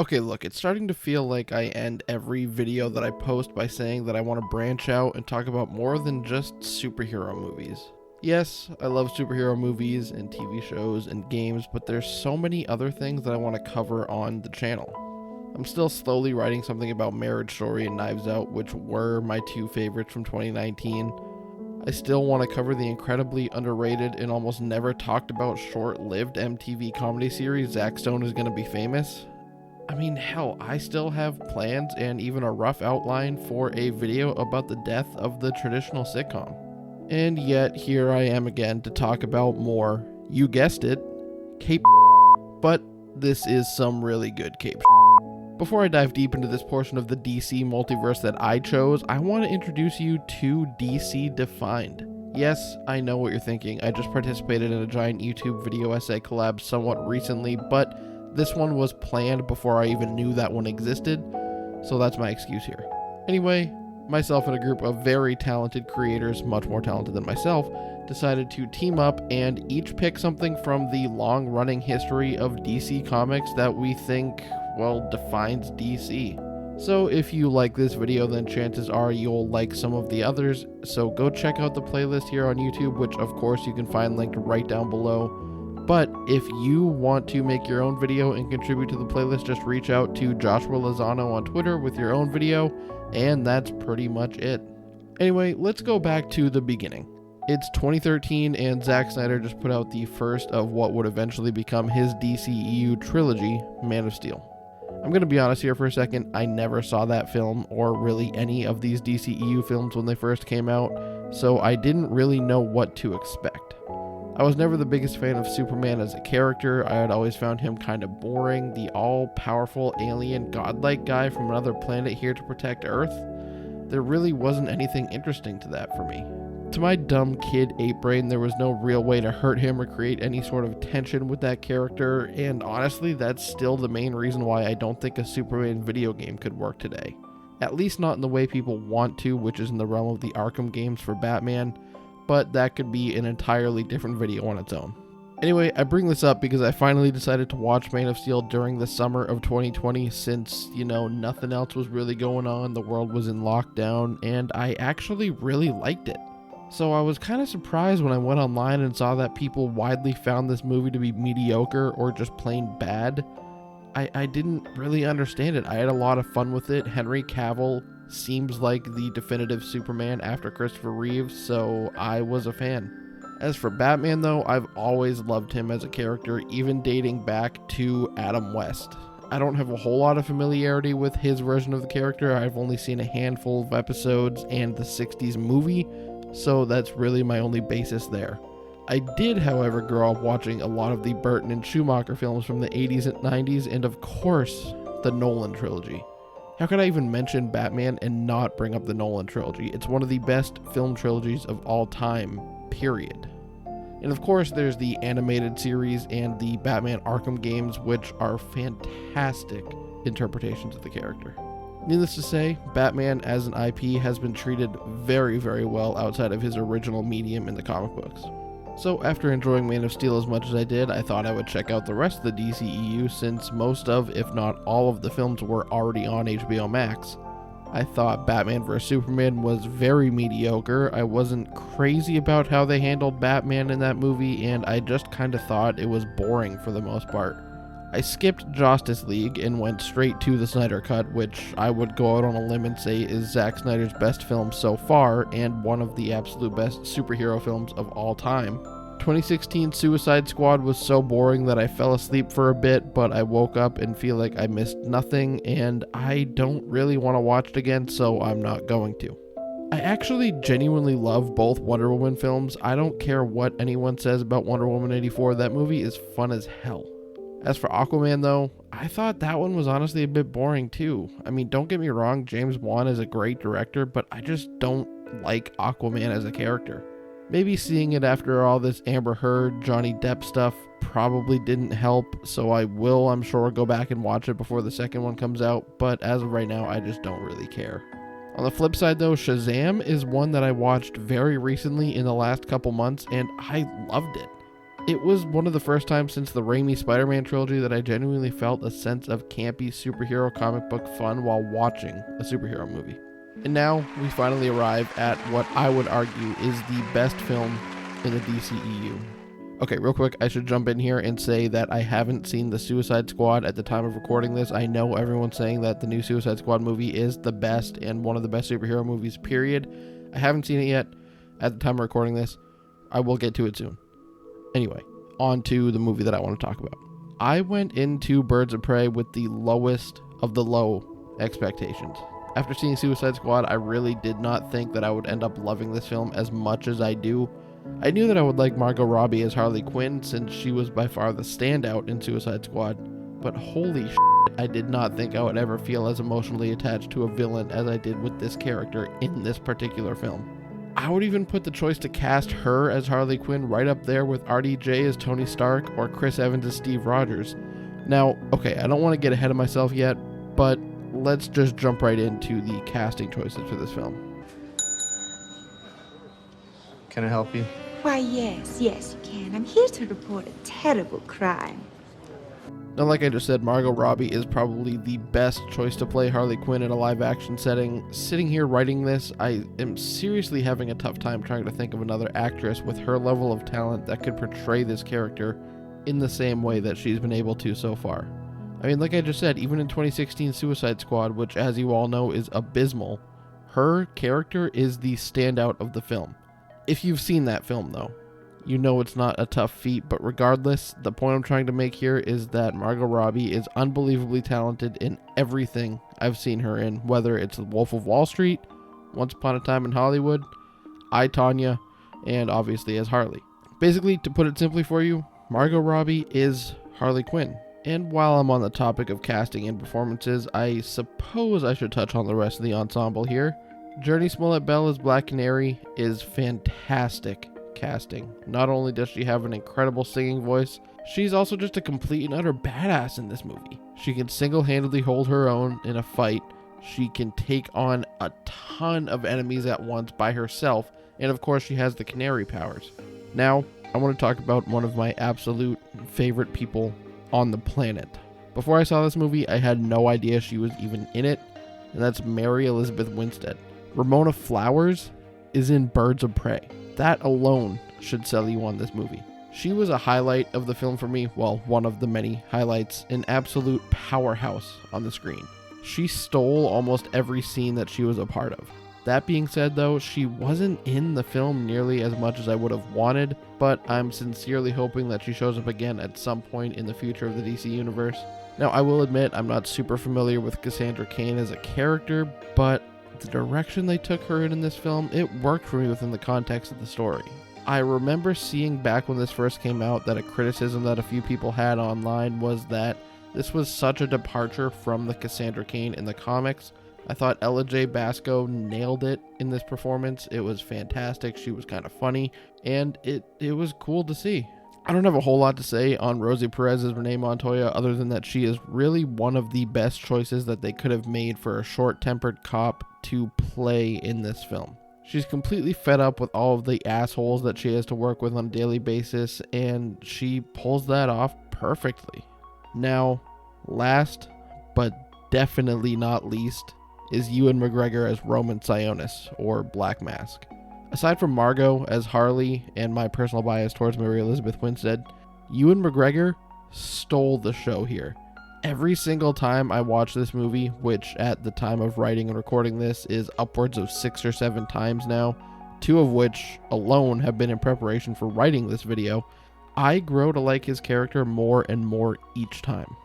Okay, look, it's starting to feel like I end every video that I post by saying that I want to branch out and talk about more than just superhero movies. Yes, I love superhero movies and TV shows and games, but there's so many other things that I want to cover on the channel. I'm still slowly writing something about Marriage Story and Knives Out, which were my two favorites from 2019. I still want to cover the incredibly underrated and almost never talked about short-lived MTV comedy series Zack Stone Is Gonna Be Famous. I mean, hell, I still have plans and even a rough outline for a video about the death of the traditional sitcom. And yet, here I am again to talk about more, you guessed it, Cape. But this is some really good Cape. Before I dive deep into this portion of the DC multiverse that I chose, I want to introduce you to DC Defined. Yes, I know what you're thinking. I just participated in a giant YouTube video essay collab somewhat recently, but this one was planned before I even knew that one existed, so that's my excuse here. Anyway, myself and a group of very talented creators, much more talented than myself, decided to team up and each pick something from the long-running history of DC Comics that we think, well, defines DC. So if you like this video, then chances are you'll like some of the others, so go check out the playlist here on YouTube, which of course you can find linked right down below. But if you want to make your own video and contribute to the playlist, just reach out to Joshua Lozano on Twitter with your own video, and that's pretty much it. Anyway, let's go back to the beginning. It's 2013, and Zack Snyder just put out the first of what would eventually become his DCEU trilogy, Man of Steel. I'm going to be honest here for a second, I never saw that film, or really any of these DCEU films when they first came out, so I didn't really know what to expect. I was never the biggest fan of Superman as a character. I had always found him kind of boring, the all-powerful alien godlike guy from another planet here to protect Earth. There really wasn't anything interesting to that for me. To my dumb kid ape brain, there was no real way to hurt him or create any sort of tension with that character, and honestly, that's still the main reason why I don't think a Superman video game could work today. At least not in the way people want to, which is in the realm of the Arkham games for Batman, but that could be an entirely different video on its own. Anyway, I bring this up because I finally decided to watch Man of Steel during the summer of 2020 since, nothing else was really going on, the world was in lockdown, and I actually really liked it. So I was kind of surprised when I went online and saw that people widely found this movie to be mediocre or just plain bad. I didn't really understand it. I had a lot of fun with it. Henry Cavill seems like the definitive Superman after Christopher Reeves, so I was a fan. As for Batman though, I've always loved him as a character, even dating back to Adam West. I don't have a whole lot of familiarity with his version of the character. I've only seen a handful of episodes and the 60s movie, so that's really my only basis there. I did, however, grow up watching a lot of the Burton and Schumacher films from the 80s and 90s, and of course, the Nolan trilogy. How could I even mention Batman and not bring up the Nolan trilogy? It's one of the best film trilogies of all time, period. And of course, there's the animated series and the Batman Arkham games, which are fantastic interpretations of the character. Needless to say, Batman as an IP has been treated very, very well outside of his original medium in the comic books. So after enjoying Man of Steel as much as I did, I thought I would check out the rest of the DCEU since most of, if not all of the films were already on HBO Max. I thought Batman vs Superman was very mediocre. I wasn't crazy about how they handled Batman in that movie, and I just kind of thought it was boring for the most part. I skipped Justice League and went straight to the Snyder Cut, which I would go out on a limb and say is Zack Snyder's best film so far, and one of the absolute best superhero films of all time. 2016 Suicide Squad was so boring that I fell asleep for a bit, but I woke up and feel like I missed nothing, and I don't really want to watch it again, so I'm not going to. I actually genuinely love both Wonder Woman films. I don't care what anyone says about Wonder Woman 84, that movie is fun as hell. As for Aquaman though, I thought that one was honestly a bit boring too. I mean, don't get me wrong, James Wan is a great director, but I just don't like Aquaman as a character. Maybe seeing it after all this Amber Heard, Johnny Depp stuff probably didn't help, so I will, I'm sure, go back and watch it before the second one comes out, but as of right now, I just don't really care. On the flip side though, Shazam is one that I watched very recently in the last couple months, and I loved it. It was one of the first times since the Raimi Spider-Man trilogy that I genuinely felt a sense of campy superhero comic book fun while watching a superhero movie. And now we finally arrive at what I would argue is the best film in the DCEU. Okay, real quick, I should jump in here and say that I haven't seen the Suicide Squad at the time of recording this. I know everyone's saying that the new Suicide Squad movie is the best and one of the best superhero movies, period. I haven't seen it yet at the time of recording this. I will get to it soon. Anyway, on to the movie that I want to talk about. I went into Birds of Prey with the lowest of the low expectations. After seeing Suicide Squad, I really did not think that I would end up loving this film as much as I do. I knew that I would like Margot Robbie as Harley Quinn since she was by far the standout in Suicide Squad, but holy shit, I did not think I would ever feel as emotionally attached to a villain as I did with this character in this particular film. I would even put the choice to cast her as Harley Quinn right up there with RDJ as Tony Stark or Chris Evans as Steve Rogers. Now, okay, I don't want to get ahead of myself yet, but let's just jump right into the casting choices for this film. Can I help you? Why, yes, you can. I'm here to report a terrible crime. Now, like I just said, Margot Robbie is probably the best choice to play Harley Quinn in a live-action setting. Sitting here writing this, I am seriously having a tough time trying to think of another actress with her level of talent that could portray this character in the same way that she's been able to so far. I mean, like I just said, even in 2016 Suicide Squad, which as you all know is abysmal, her character is the standout of the film. If you've seen that film, though, you know it's not a tough feat, but regardless, the point I'm trying to make here is that Margot Robbie is unbelievably talented in everything I've seen her in, whether it's The Wolf of Wall Street, Once Upon a Time in Hollywood, I, Tonya, and obviously as Harley. Basically, to put it simply for you, Margot Robbie is Harley Quinn. And while I'm on the topic of casting and performances, I suppose I should touch on the rest of the ensemble here. Jurnee Smollett-Bell as Black Canary is fantastic casting. Not only does she have an incredible singing voice, she's also just a complete and utter badass in this movie. She can single-handedly hold her own in a fight. She can take on a ton of enemies at once by herself, and of course she has the canary powers. Now, I want to talk about one of my absolute favorite people on the planet. Before I saw this movie, I had no idea she was even in it, and that's Mary Elizabeth Winstead. Ramona Flowers is in Birds of Prey. That alone should sell you on this movie. She was a highlight of the film for me, well, one of the many highlights, an absolute powerhouse on the screen. She stole almost every scene that she was a part of. That being said, though, she wasn't in the film nearly as much as I would have wanted, but I'm sincerely hoping that she shows up again at some point in the future of the DC Universe. Now, I will admit I'm not super familiar with Cassandra Cain as a character, but the direction they took her in this film, it worked for me within the context of the story. I remember seeing back when this first came out that a criticism that a few people had online was that this was such a departure from the Cassandra Cain in the comics. I thought Ella J. Basco nailed it in this performance. It was fantastic. She was kind of funny, and it was cool to see. I don't have a whole lot to say on Rosie Perez as Renee Montoya other than that she is really one of the best choices that they could have made for a short-tempered cop to play in this film. She's completely fed up with all of the assholes that she has to work with on a daily basis, and she pulls that off perfectly. Now, last but definitely not least is Ewan McGregor as Roman Sionis, or Black Mask. Aside from Margot as Harley and my personal bias towards Mary Elizabeth Winstead, Ewan McGregor stole the show here. Every single time I watch this movie, which at the time of writing and recording this is upwards of 6 or 7 times now, 2 of which alone have been in preparation for writing this video, I grow to like his character more and more each time.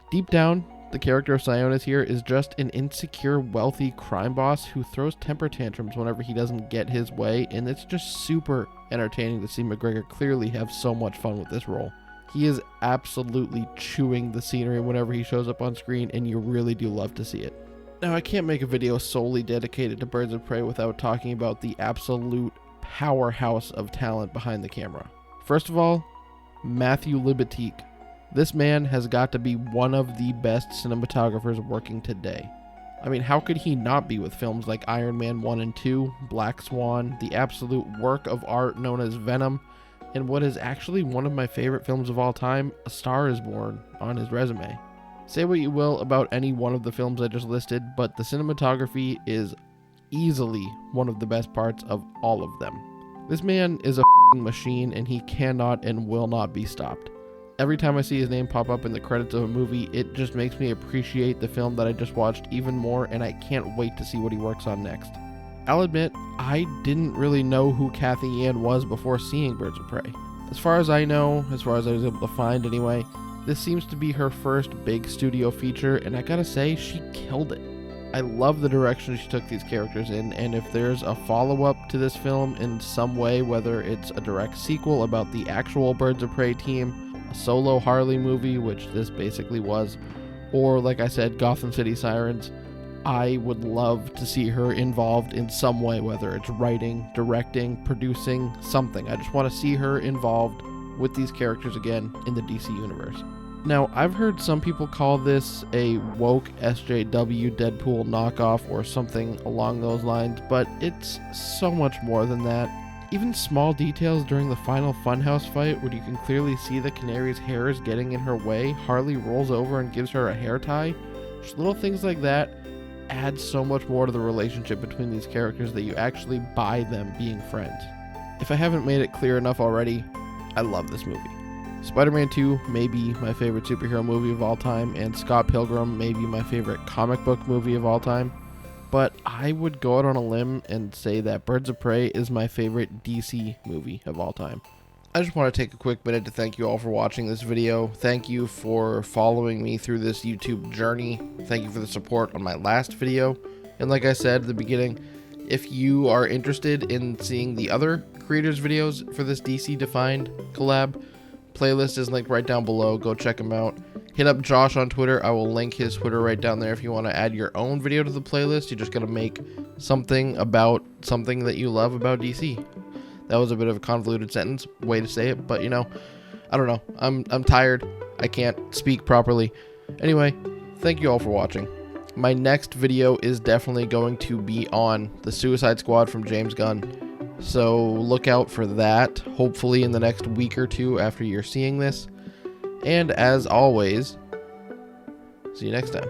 Deep down, the character of Sionis here is just an insecure, wealthy crime boss who throws temper tantrums whenever he doesn't get his way, and it's just super entertaining to see McGregor clearly have so much fun with this role. He is absolutely chewing the scenery whenever he shows up on screen, and you really do love to see it. Now, I can't make a video solely dedicated to Birds of Prey without talking about the absolute powerhouse of talent behind the camera. First of all, Matthew Libatique. This man has got to be one of the best cinematographers working today. I mean, how could he not be with films like Iron Man 1 and 2, Black Swan, the absolute work of art known as Venom, and what is actually one of my favorite films of all time, A Star is Born, on his resume. Say what you will about any one of the films I just listed, but the cinematography is easily one of the best parts of all of them. This man is a machine, and he cannot and will not be stopped. Every time I see his name pop up in the credits of a movie, it just makes me appreciate the film that I just watched even more, and I can't wait to see what he works on next. I'll admit, I didn't really know who Cathy Yan was before seeing Birds of Prey. As far as I know, as far as I was able to find anyway, this seems to be her first big studio feature, and I gotta say, she killed it. I love the direction she took these characters in, and if there's a follow-up to this film in some way, whether it's a direct sequel about the actual Birds of Prey team, a solo Harley movie, which this basically was, or like I said, Gotham City Sirens, I would love to see her involved in some way, whether it's writing, directing, producing, something. I just want to see her involved with these characters again in the DC universe. Now, I've heard some people call this a woke SJW Deadpool knockoff or something along those lines, but it's so much more than that. Even small details during the final Funhouse fight where you can clearly see the Canary's hair is getting in her way, Harley rolls over and gives her a hair tie. Just little things like that add so much more to the relationship between these characters that you actually buy them being friends. If I haven't made it clear enough already, I love this movie. Spider-Man 2 may be my favorite superhero movie of all time, and Scott Pilgrim may be my favorite comic book movie of all time. But I would go out on a limb and say that Birds of Prey is my favorite DC movie of all time. I just want to take a quick minute to thank you all for watching this video. Thank you for following me through this YouTube journey. Thank you for the support on my last video. And like I said at the beginning, if you are interested in seeing the other creators' videos for this DC Defined collab, playlist is linked right down below. Go check them out. Hit up Josh on Twitter. I will link his Twitter right down there if you want to add your own video to the playlist. You just got to make something about something that you love about DC. That was a bit of a convoluted sentence, way to say it, but you know, I don't know. I'm tired. I can't speak properly. Anyway, thank you all for watching. My next video is definitely going to be on the Suicide Squad from James Gunn. So look out for that, hopefully in the next week or two after you're seeing this. And as always, see you next time.